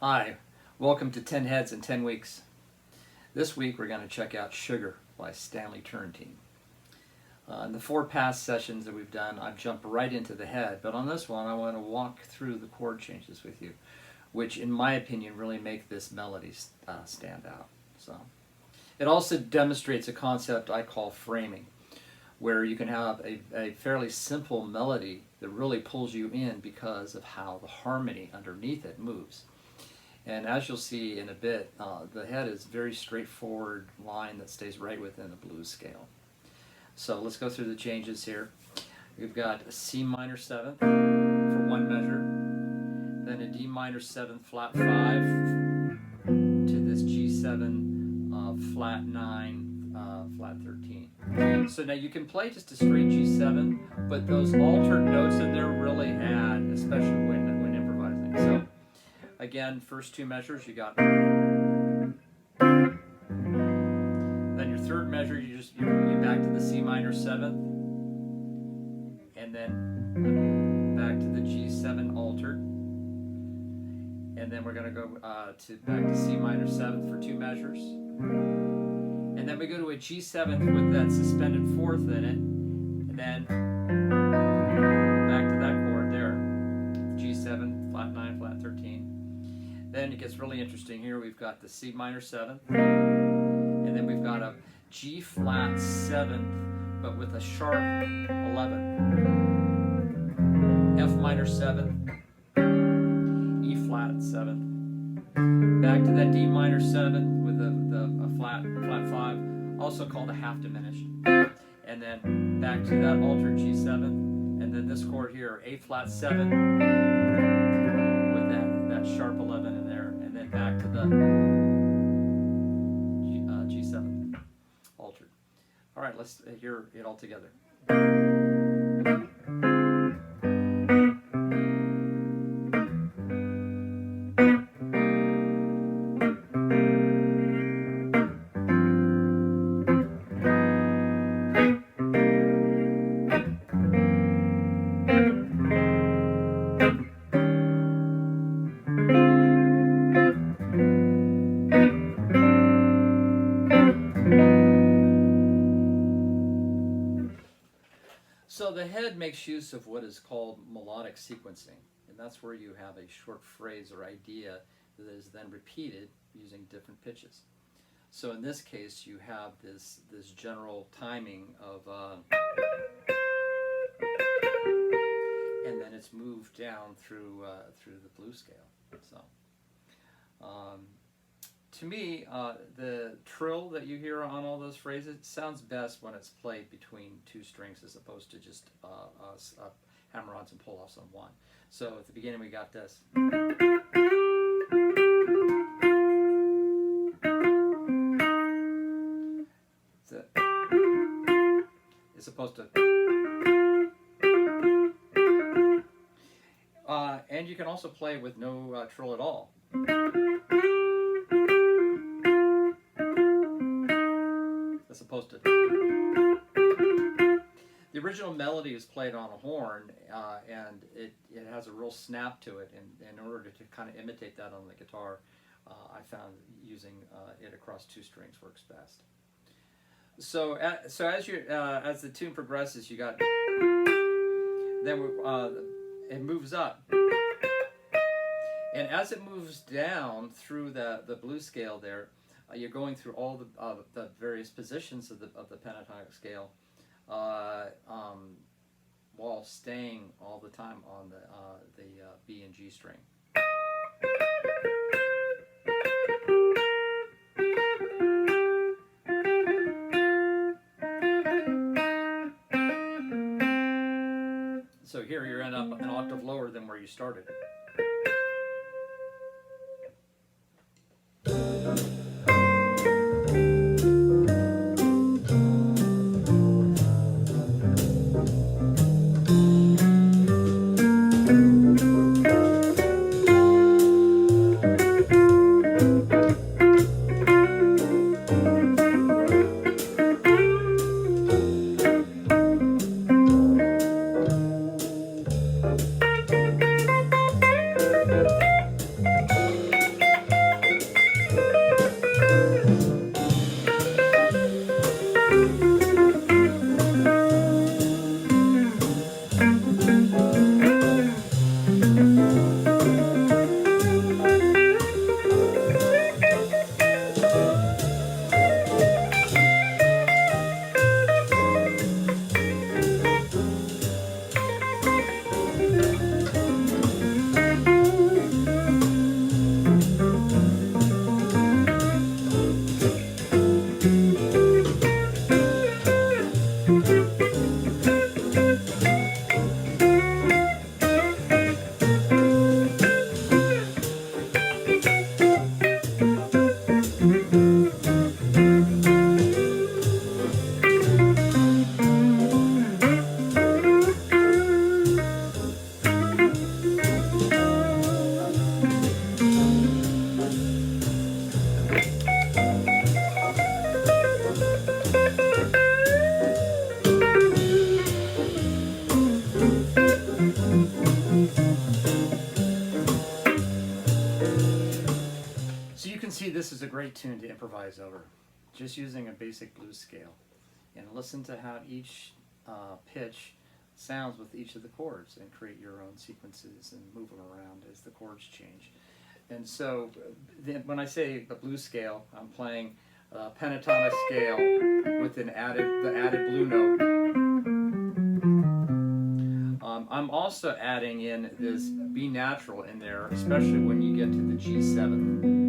Hi, welcome to 10 Heads in 10 Weeks. This week we're going to check out Sugar by Stanley Turrentine. In the 4 past sessions that we've done, I've jumped right into the head, but on this one I want to walk through the chord changes with you, which in my opinion really make this melody stand out. So, it also demonstrates a concept I call framing, where you can have a fairly simple melody that really pulls you in because of how the harmony underneath it moves. And as you'll see in a bit, the head is a very straightforward line that stays right within the blues scale. So let's go through the changes here. We've got a C minor 7th for 1 measure, then a D minor 7th flat 5 to this G7 flat 9 flat 13. So now you can play just a straight G7, but those altered notes in there really add, especially when improvising. So again, first 2 measures you got. Then your 3rd measure you back to the C minor 7th, and then back to the G7 altered, and then we're going to go back to C minor 7th for 2 measures, and then we go to a G7 with that suspended 4th in it, and then back to that chord there, G7 flat 9 flat 13. Then it gets really interesting here. We've got the C minor 7th, and then we've got a G flat 7th, but with a sharp 11. F minor 7th, E flat 7th. Back to that D minor 7th with a flat 5, also called a half diminished. And then back to that altered G7, and then this chord here, A flat 7 with that sharp 11 in there, and then back to the G7 altered. All right, let's hear it all together. So the head makes use of what is called melodic sequencing, and that's where you have a short phrase or idea that is then repeated using different pitches. So in this case, you have this general timing of, and then it's moved down through the blues scale. So. To me, the trill that you hear on all those phrases sounds best when it's played between 2 strings as opposed to just hammer-ons and pull-offs on one. So at the beginning we got this. It's supposed to... and you can also play with no trill at all. As opposed to... The original melody is played on a horn, and it has a real snap to it, and in order to kind of imitate that on the guitar, I found using it across 2 strings works best. So as the tune progresses, you got... Then it moves up. And as it moves down through the blues scale there, you're going through all the various positions of the pentatonic scale, while staying all the time on the B and G string. So here you're end up an octave lower than where you started. So you can see this is a great tune to improvise over, just using a basic blues scale. And listen to how each pitch sounds with each of the chords, and create your own sequences and move them around as the chords change. And so then when I say the blues scale, I'm playing a pentatonic scale with the added blue note. I'm also adding in this B natural in there, especially when you get to the G7,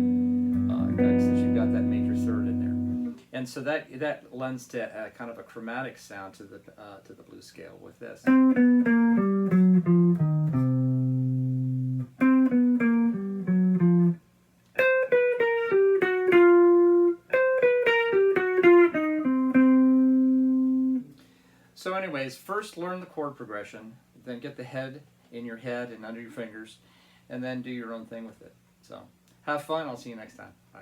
since you've got that major third in there. And so that lends to kind of a chromatic sound to the blues scale with this. So anyways, first learn the chord progression, then get the head in your head and under your fingers, and then do your own thing with it. So have fun. I'll see you next time. Bye.